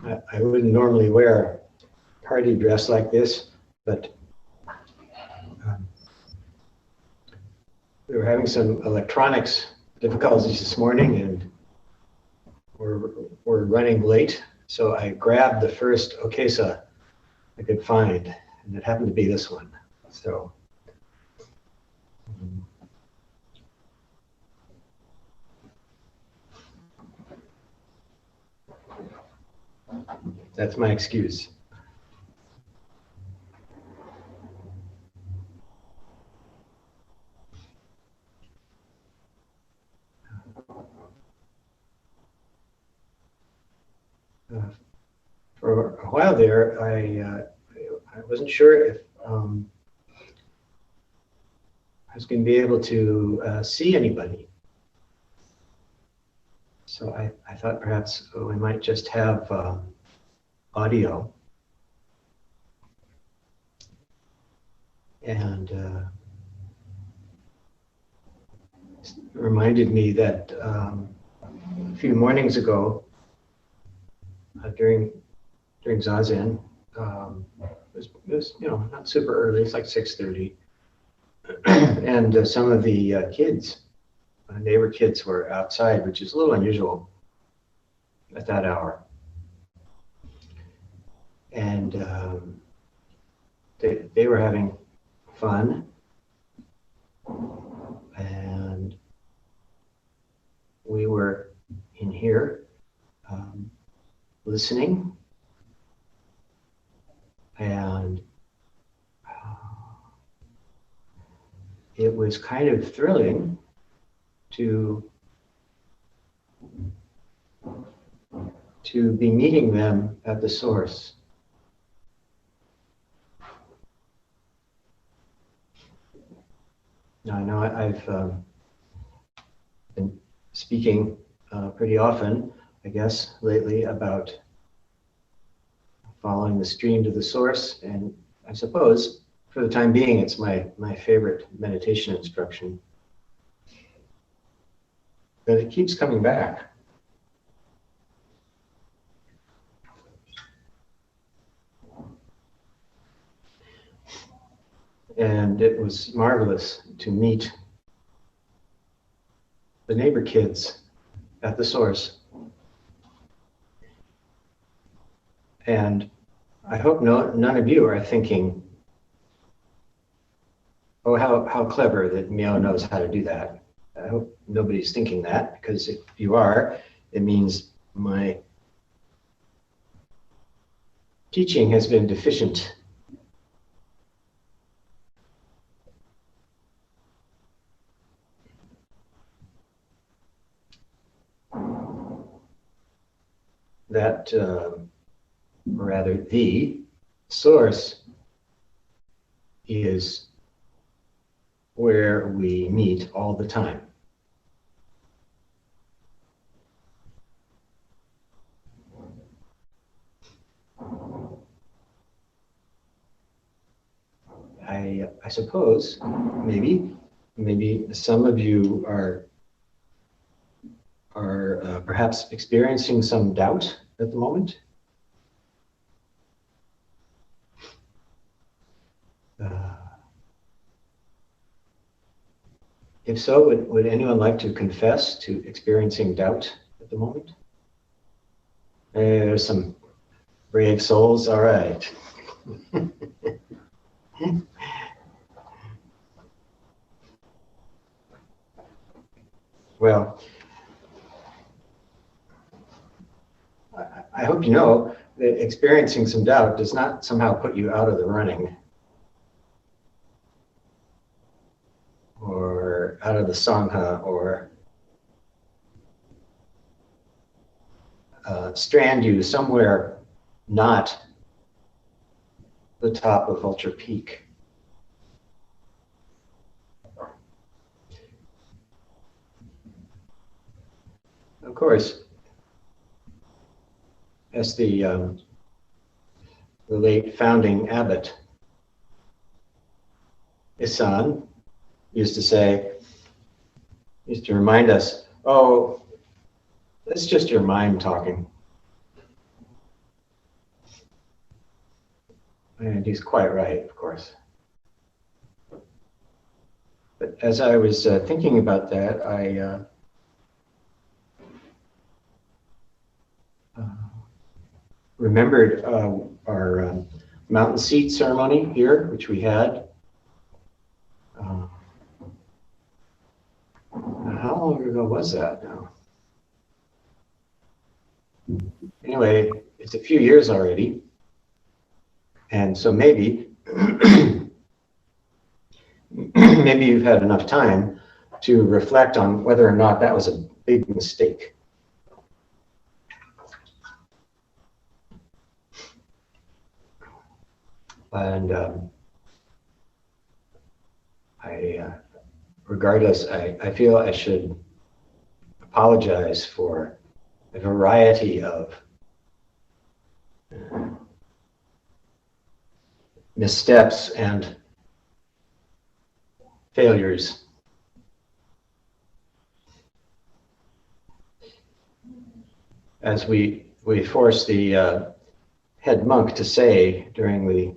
I wouldn't normally wear party dress like this, but we were having some electronics difficulties this morning, and we're running late. So I grabbed the first okesa I could find, and it happened to be this one. So that's my excuse. For a while there, I wasn't sure if I was going to be able to see anybody. So I thought perhaps we might just have audio. And it reminded me that a few mornings ago, during Zazen, it was not super early. It's like 6:30, and some of the kids, neighbor kids, were outside, which is a little unusual at that hour. And they were having fun, and we were in here listening, and it was kind of thrilling to be meeting them at the source. Now, I know I've been speaking pretty often, I guess, lately about following the stream to the source, and I suppose for the time being it's my favorite meditation instruction. But it keeps coming back. And it was marvelous to meet the neighbor kids at the source. And I hope none of you are thinking, oh, how clever that Myō knows how to do that. I hope nobody's thinking that, because if you are, it means my teaching has been deficient. That, or rather, the source is where we meet all the time. I suppose maybe some of you are perhaps experiencing some doubt at the moment. If so, would anyone like to confess to experiencing doubt at the moment? There's some brave souls. All right. Well, I hope you know that experiencing some doubt does not somehow put you out of the running or out of the sangha or strand you somewhere not the top of Vulture Peak. Of course, as the late founding abbot Isan used to remind us, oh, it's just your mind talking. And he's quite right, of course. But as I was thinking about that, I remembered our mountain seat ceremony here, which we had. How long ago was that now? Anyway, it's a few years already. And so maybe, maybe you've had enough time to reflect on whether or not that was a big mistake. And regardless, I feel I should apologize for a variety of missteps and failures. As we force the head monk to say during the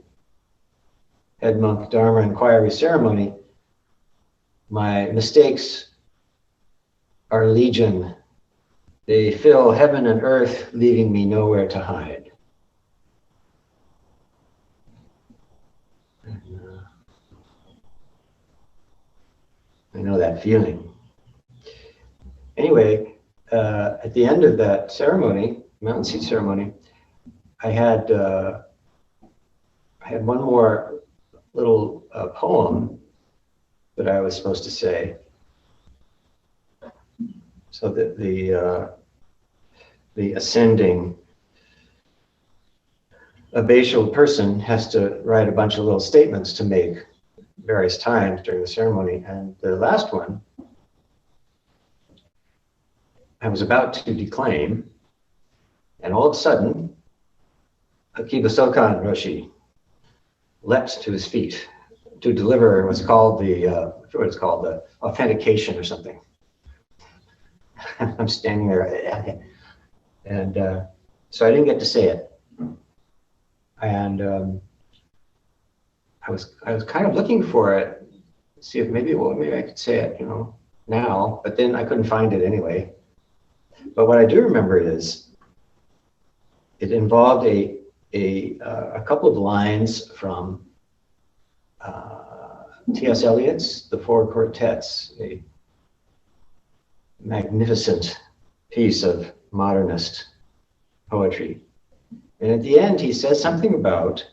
head monk Dharma inquiry ceremony, my mistakes are legion. They fill heaven and earth, leaving me nowhere to hide. I know that feeling. Anyway, at the end of that ceremony, mountain seat ceremony, I had one more little poem that I was supposed to say. So that the ascending abbatial person has to write a bunch of little statements to make various times during the ceremony. And the last one, I was about to declaim, and all of a sudden, Akiba Sokan Roshi leapt to his feet to deliver what's called the authentication or something. I'm standing there, and so I didn't get to say it. And I was kind of looking for it, see if maybe I could say it, now. But then I couldn't find it anyway. But what I do remember is it involved a couple of lines from T.S. Eliot's The Four Quartets, a magnificent piece of modernist poetry. And at the end, he says something about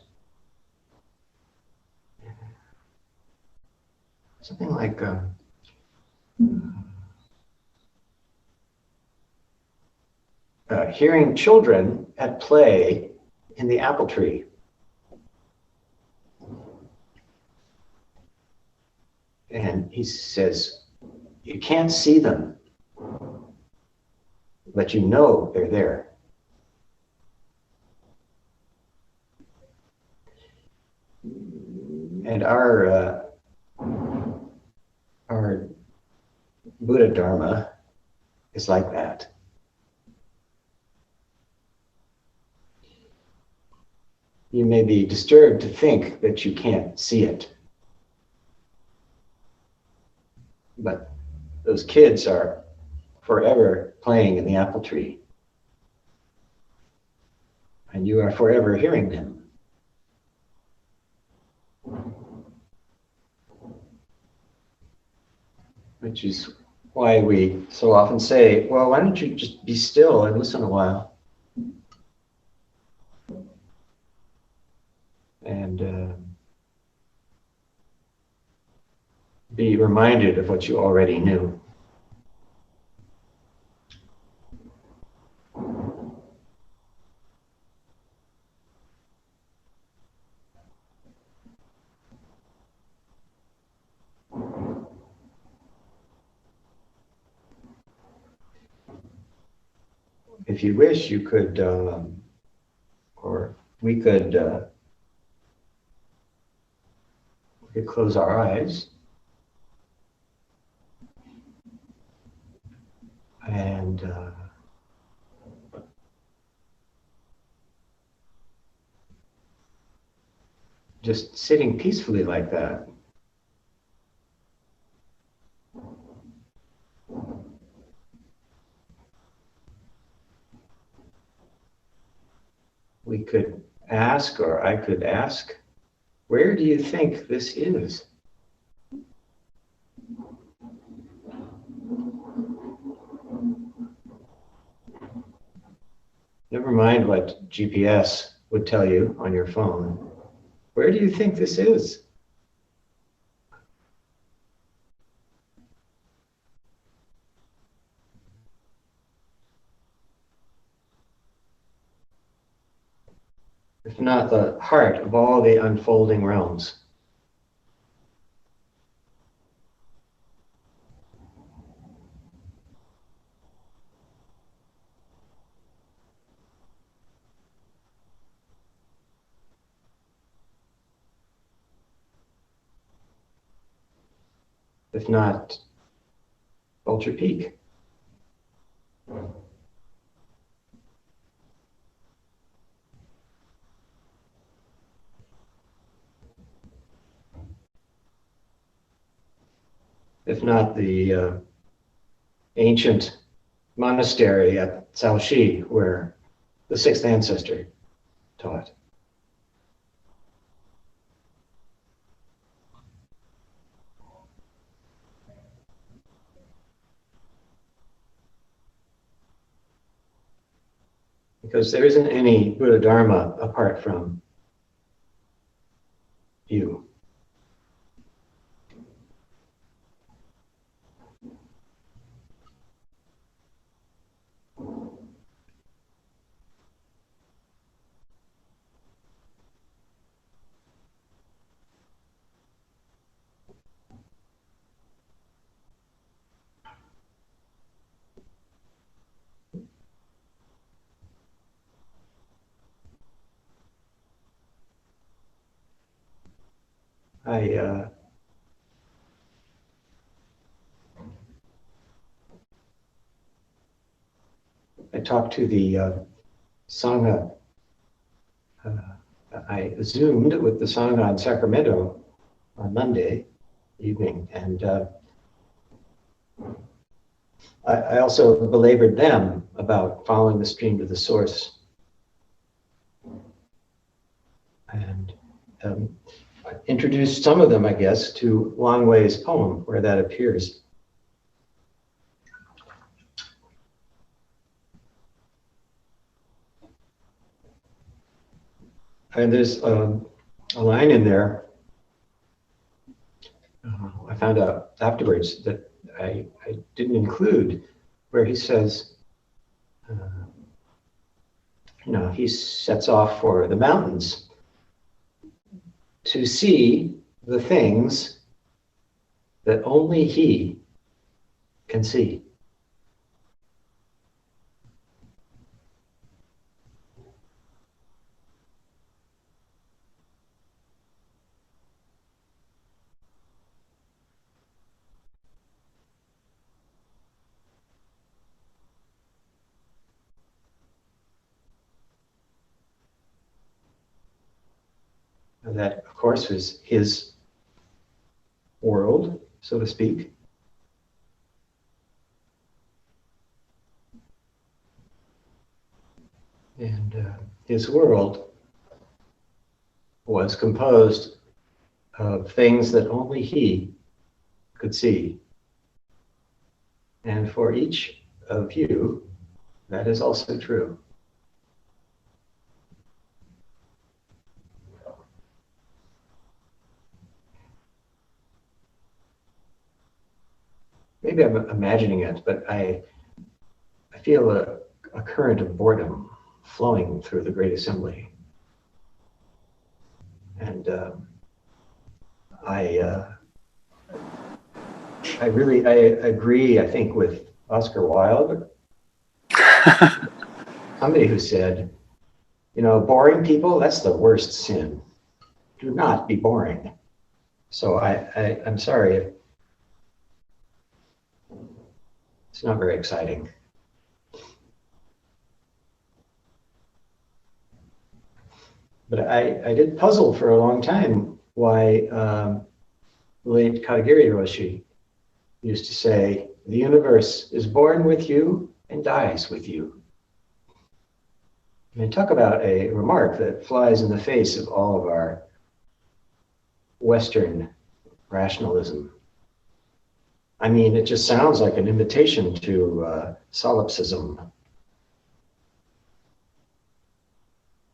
something like hearing children at play in the apple tree. And he says, you can't see them, but you know they're there. And our Buddha Dharma is like that. You may be disturbed to think that you can't see it, but those kids are forever playing in the apple tree, and you are forever hearing them. Which is why we so often say, well, why don't you just be still and listen a while? And be reminded of what you already knew. If you wish, you could, or we could close our eyes and just sitting peacefully like that. We could ask, or I could ask, where do you think this is? Never mind what GPS would tell you on your phone. Where do you think this is? If not the heart of all the unfolding realms. If not Vulture Peak. If not the ancient monastery at Shaoxi, where the sixth ancestor taught. Because there isn't any Buddha Dharma apart from you. I talked to the sangha. I Zoomed with the sangha in Sacramento on Monday evening, and I also belabored them about following the stream to the source. And I introduced some of them, I guess, to Long Wei's poem, where that appears. And there's a line in there, I found out afterwards that I didn't include, where he says, he sets off for the mountains to see the things that only he can see. And that, of course, was his world, so to speak. And his world was composed of things that only he could see. And for each of you, that is also true. Maybe I'm imagining it, but I feel a current of boredom flowing through the Great Assembly. And I agree, I think, with Oscar Wilde, somebody who said, boring people, that's the worst sin. Do not be boring. So I'm sorry, it's not very exciting. But I did puzzle for a long time why late Kadagiri Roshi used to say, the universe is born with you and dies with you. I mean, talk about a remark that flies in the face of all of our Western rationalism. I mean, it just sounds like an invitation to solipsism.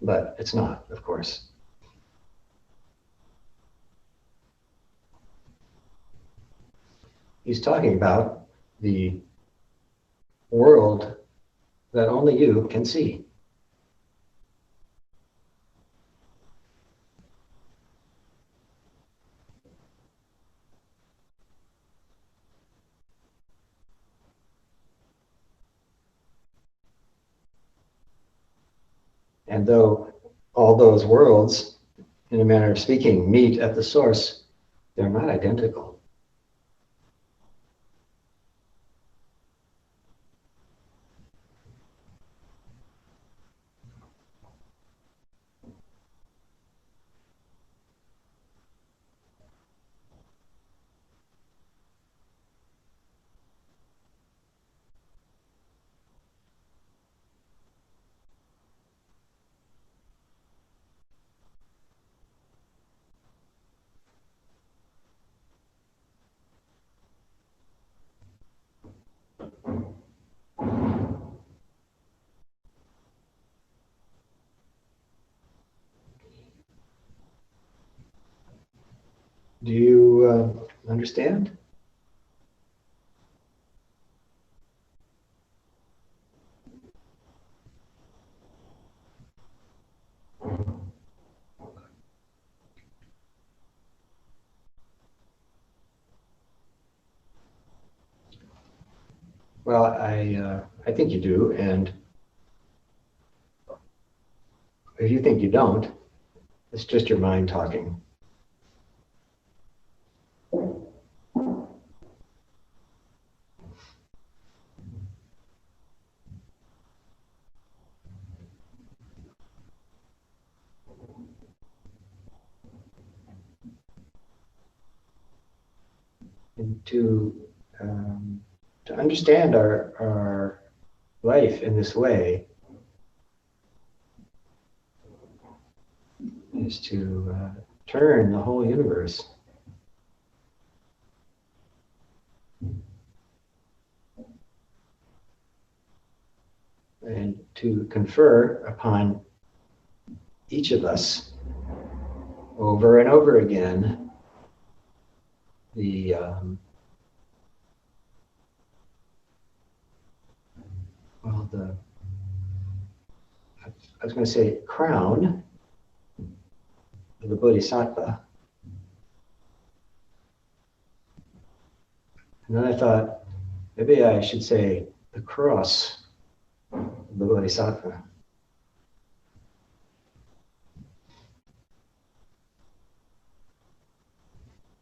But it's not, of course. He's talking about the world that only you can see. And though all those worlds, in a manner of speaking, meet at the source, they're not identical. Do you understand? Well, I think you do, and if you think you don't, it's just your mind talking. And to understand our life in this way is to turn the whole universe and to confer upon each of us over and over again the I was going to say crown of the Bodhisattva. And then I thought, maybe I should say the cross of the Bodhisattva.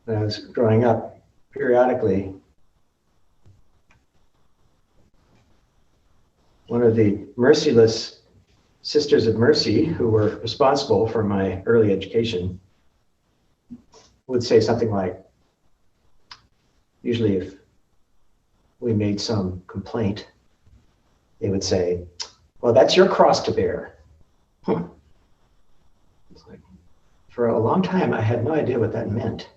When I was growing up, periodically, one of the merciless Sisters of Mercy, who were responsible for my early education, would say something like, usually if we made some complaint, they would say, well, that's your cross to bear. It's like, for a long time, I had no idea what that meant.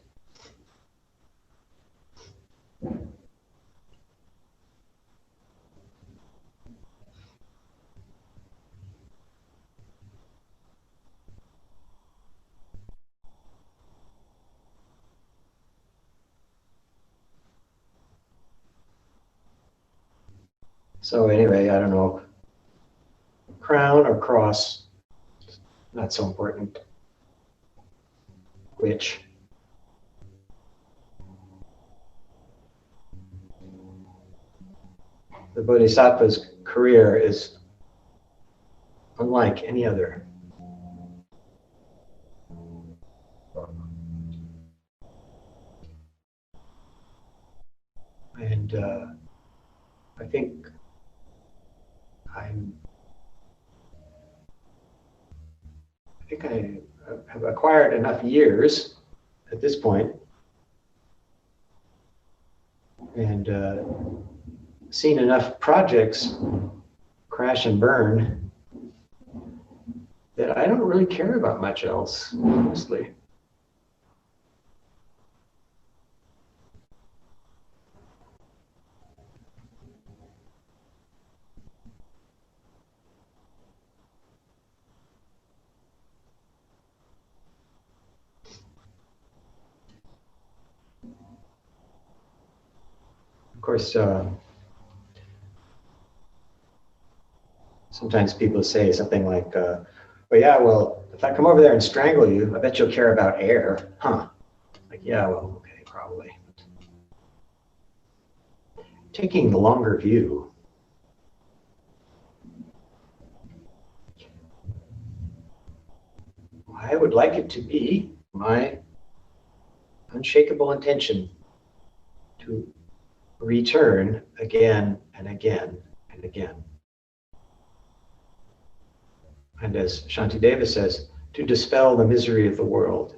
So anyway, I don't know, crown or cross, not so important. Which? The Bodhisattva's career is unlike any other. And I think I acquired enough years at this point and seen enough projects crash and burn that I don't really care about much else, honestly. Of course, sometimes people say something like, well, yeah, well, if I come over there and strangle you, I bet you'll care about air. Huh. Like, yeah, well, okay, probably. Taking the longer view, I would like it to be my unshakable intention to return again and again and again. And as Shantideva says, to dispel the misery of the world.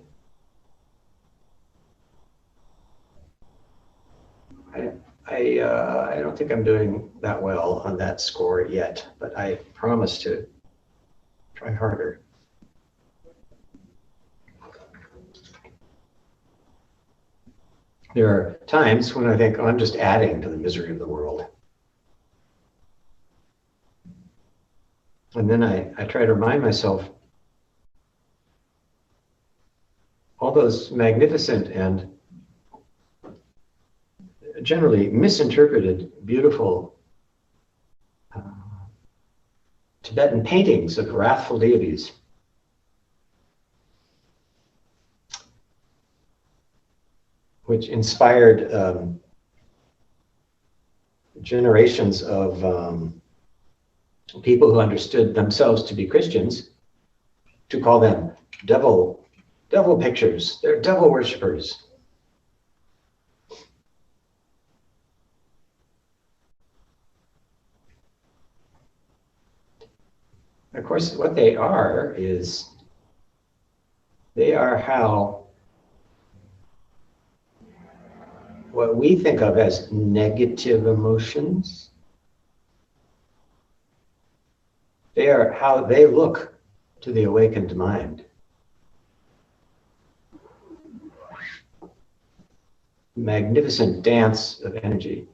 I don't think I'm doing that well on that score yet, but I promise to try harder. There are times when I think, oh, I'm just adding to the misery of the world. And then I try to remind myself all those magnificent and generally misinterpreted, beautiful Tibetan paintings of wrathful deities. Which inspired generations of people who understood themselves to be Christians to call them devil pictures. They're devil worshippers. Of course, what they are is, they are how what we think of as negative emotions, they are how they look to the awakened mind. Magnificent dance of energy.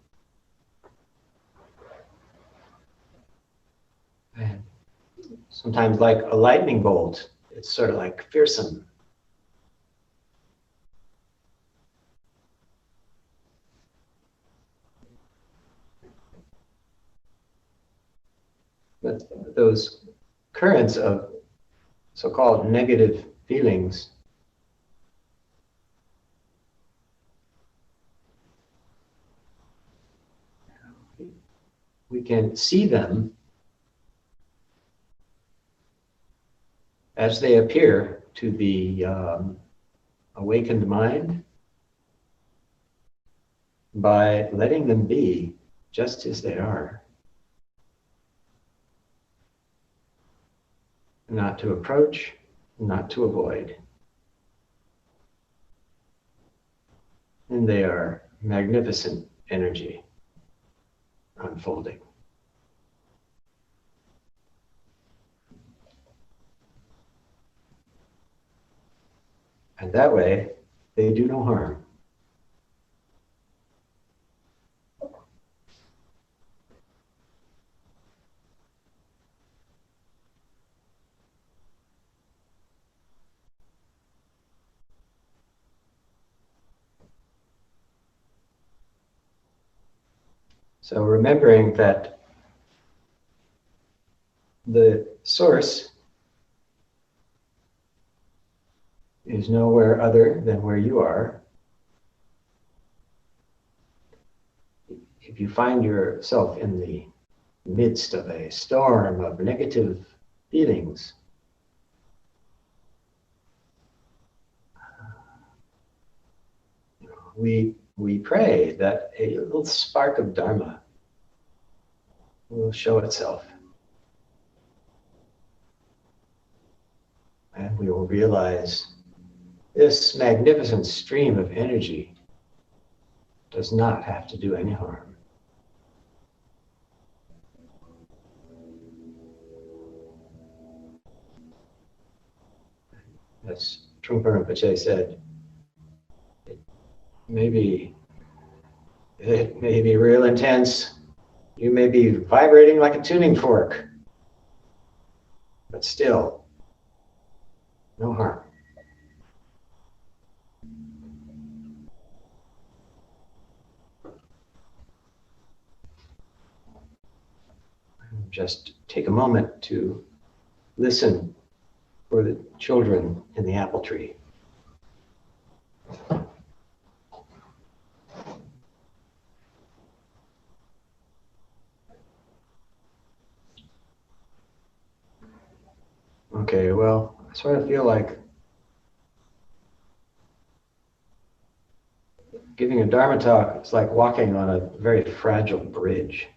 And sometimes like a lightning bolt, it's sort of like fearsome. But those currents of so-called negative feelings we can see them as they appear to the awakened mind by letting them be just as they are. Not to approach, not to avoid. And they are magnificent energy unfolding. And that way, they do no harm. So remembering that the source is nowhere other than where you are. If you find yourself in the midst of a storm of negative feelings, we pray that a little spark of Dharma will show itself. And we will realize This magnificent stream of energy does not have to do any harm. As Trungpa Rinpoche said, it may be real intense. You may be vibrating like a tuning fork, but still, no harm. Just take a moment to listen for the children in the apple tree. Okay, well, I sort of feel like giving a Dharma talk is like walking on a very fragile bridge.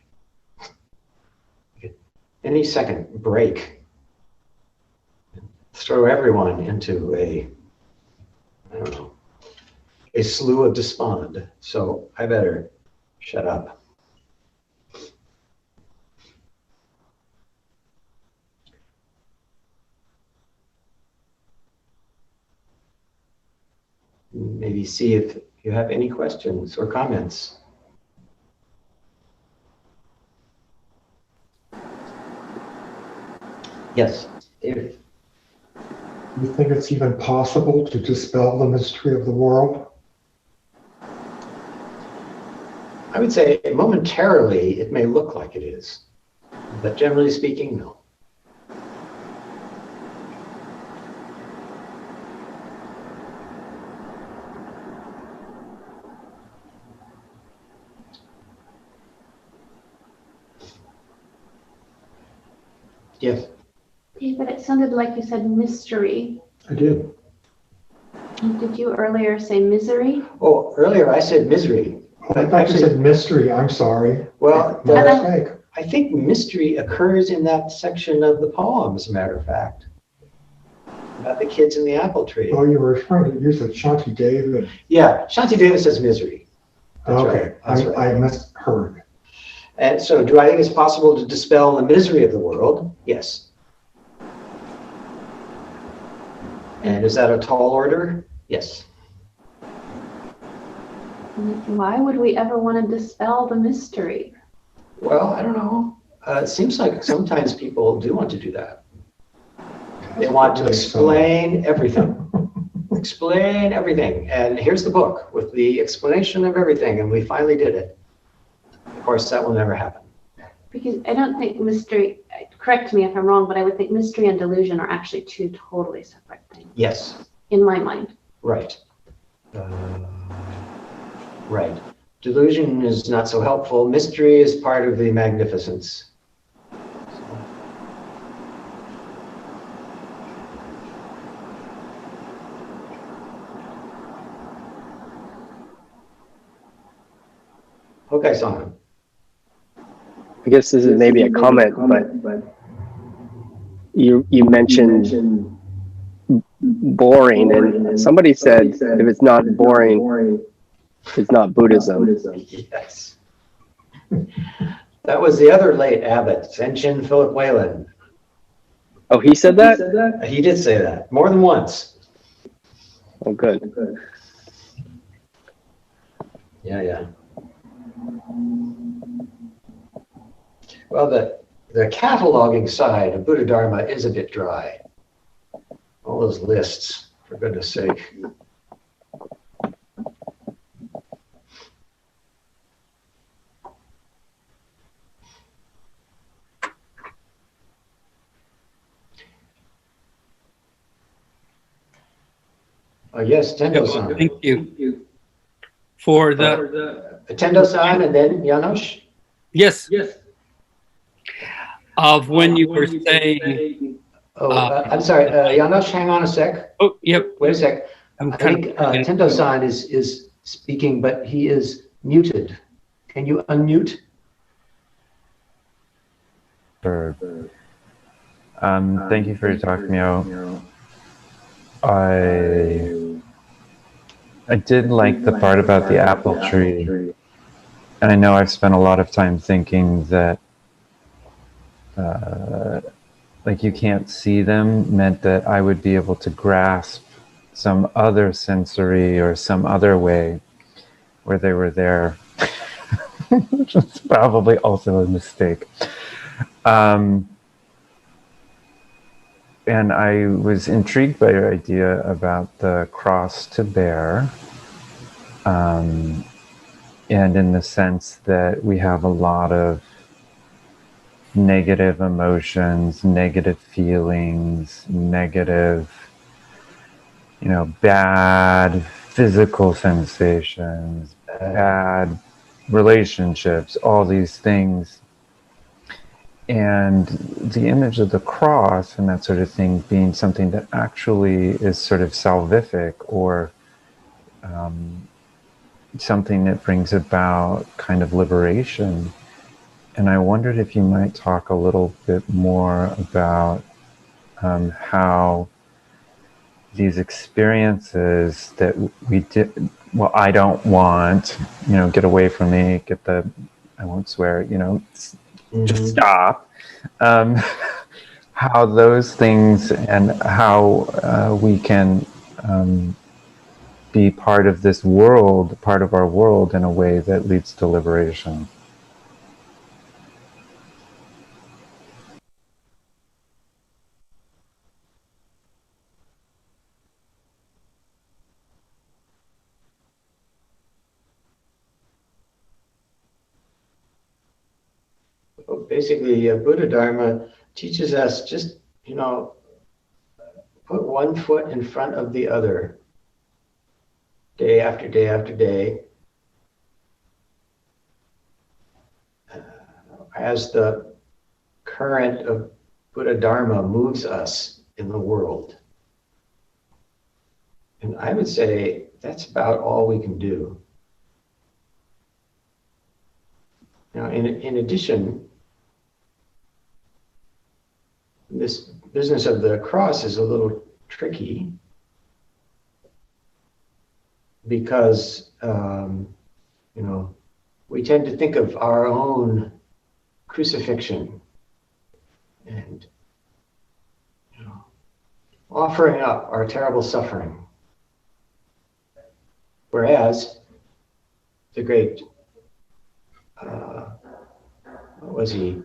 Any second break, throw everyone into a slough of despond. So I better shut up. Maybe see if you have any questions or comments. Yes, David. Do you think it's even possible to dispel the mystery of the world? I would say momentarily it may look like it is, but generally speaking, no. Yes. David, it sounded like you said mystery. I did. Did you earlier say misery? Oh, earlier I said misery. I thought you said mystery. I'm sorry. Well, My mistake. I think mystery occurs in that section of the poem, as a matter of fact, about the kids in the apple tree. Oh, you were referring to, you said Shanti David. Yeah, Shanti Davis says misery. That's Okay, right. That's right. I misheard. And so, do I think it's possible to dispel the misery of the world? Yes. And is that a tall order? Yes. Why would we ever want to dispel the mystery? Well, I don't know. It seems like sometimes people do want to do that. They want to explain everything. Explain everything. And here's the book with the explanation of everything. And we finally did it. Of course, that will never happen. Because I don't think mystery, correct me if I'm wrong, but I would think mystery and delusion are actually two totally separate things. Yes. In my mind. Right. Right. Delusion is not so helpful. Mystery is part of the magnificence. Okay, Simon. I guess this is maybe a comment, but you mentioned boring, and somebody said if it's not boring, it's not Buddhism. Yes. That was the other late abbot, Senchen Philip Whalen. Oh, he said that? He did say that more than once. Oh, good. Yeah. Well, the cataloging side of Buddha Dharma is a bit dry. All those lists, for goodness sake. Yes, Tendo-san. Thank you. For the Tendo-san and then Janosch? yes. Of when you were saying. I'm sorry, Janosch, hang on a sec. Oh, yep. Wait a sec. I think Tendo-san is speaking, but he is muted. Can you unmute? Sure. Thank you for your talk, Myō. I I did like the part about the apple tree. And I know I've spent a lot of time thinking that like you can't see them meant that I would be able to grasp some other sensory or some other way where they were there, which was probably also a mistake. And I was intrigued by your idea about the cross to bear, and in the sense that we have a lot of negative emotions, negative feelings, negative, bad physical sensations, bad relationships, all these things. And the image of the cross and that sort of thing being something that actually is sort of salvific, or something that brings about kind of liberation. And I wondered if you might talk a little bit more about how these experiences that we did, well, I don't want, get away from me, I won't swear, just stop. How those things and how we can be part of this world, part of our world in a way that leads to liberation. Basically, Buddha Dharma teaches us just, put one foot in front of the other, day after day after day, as the current of Buddha Dharma moves us in the world. And I would say that's about all we can do. Now, in addition, this business of the cross is a little tricky because, we tend to think of our own crucifixion and, offering up our terrible suffering. Whereas the great, what was he,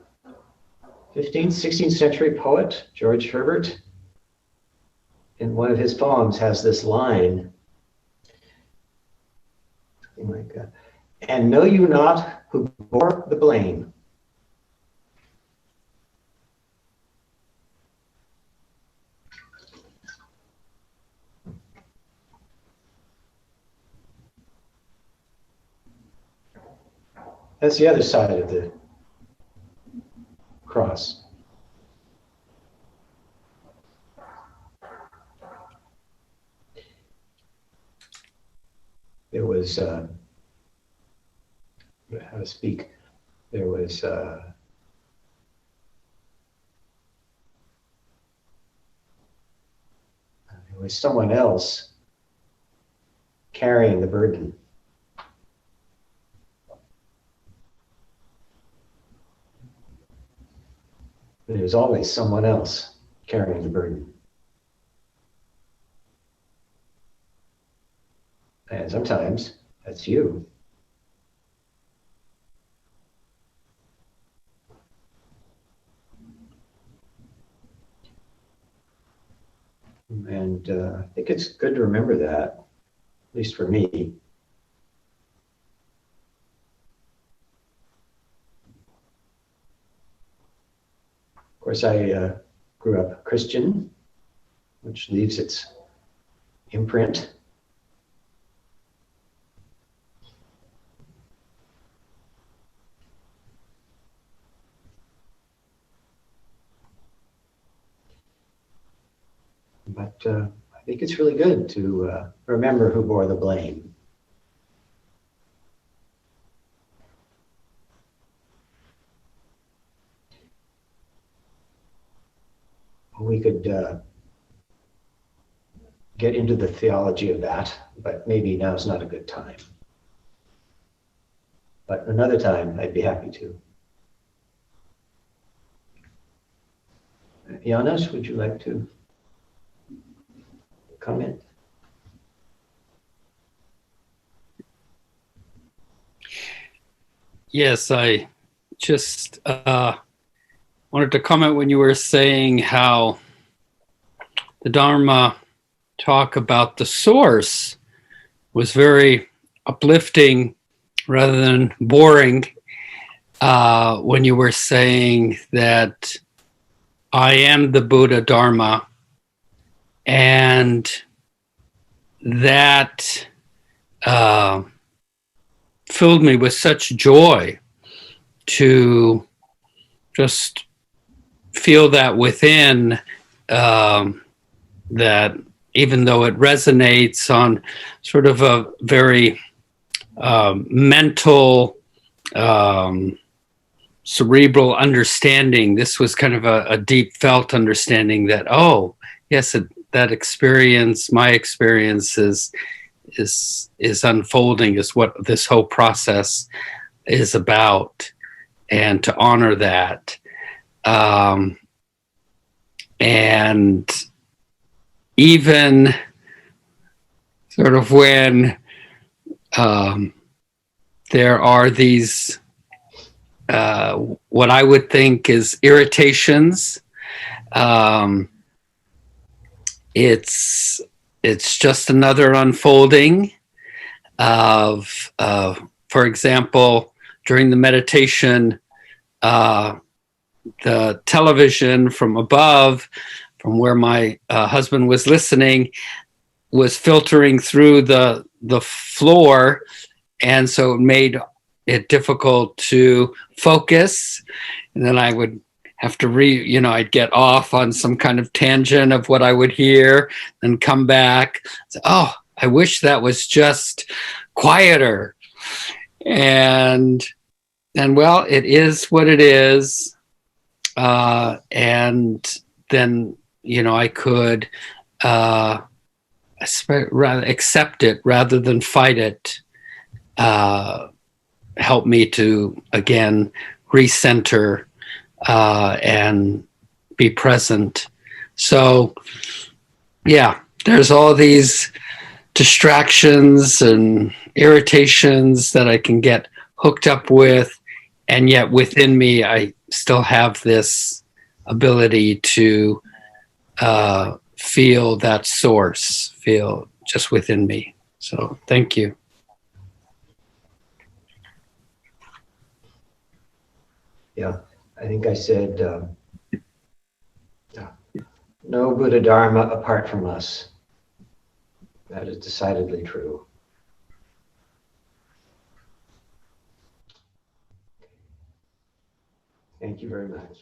15th, 16th century poet, George Herbert, in one of his poems has this line, something like that, "And know you not who bore the blame?" That's the other side of the cross. There was, how to speak, there was someone else carrying the burden. There's always someone else carrying the burden. And sometimes that's you. And I think it's good to remember that, at least for me. Of course, I grew up Christian, which leaves its imprint. But I think it's really good to remember who bore the blame. We could get into the theology of that, but maybe now's not a good time. But another time, I'd be happy to. Janos, would you like to comment? Yes, I just wanted to comment when you were saying how the Dharma talk about the source was very uplifting rather than boring, when you were saying that I am the Buddha Dharma, and that filled me with such joy to just feel that within, that even though it resonates on sort of a very mental, cerebral understanding, this was kind of a deep felt understanding that, oh, yes, that experience, my experience is unfolding, is what this whole process is about, and to honor that. And even sort of when there are these, what I would think is irritations, it's just another unfolding of, for example, during the meditation, the television from above, from where my husband was listening, was filtering through the floor, and so it made it difficult to focus. And then I would have to I'd get off on some kind of tangent of what I would hear, and come back. So, oh, I wish that was just quieter. And well, it is what it is. And then, I could rather accept it rather than fight it. Help me to, again, recenter and be present. So, yeah, there's all these distractions and irritations that I can get hooked up with, and yet within me, I still have this ability to feel that source, feel just within me. So, thank you. Yeah, I think I said, no Buddha Dharma apart from us. That is decidedly true. Thank you very much.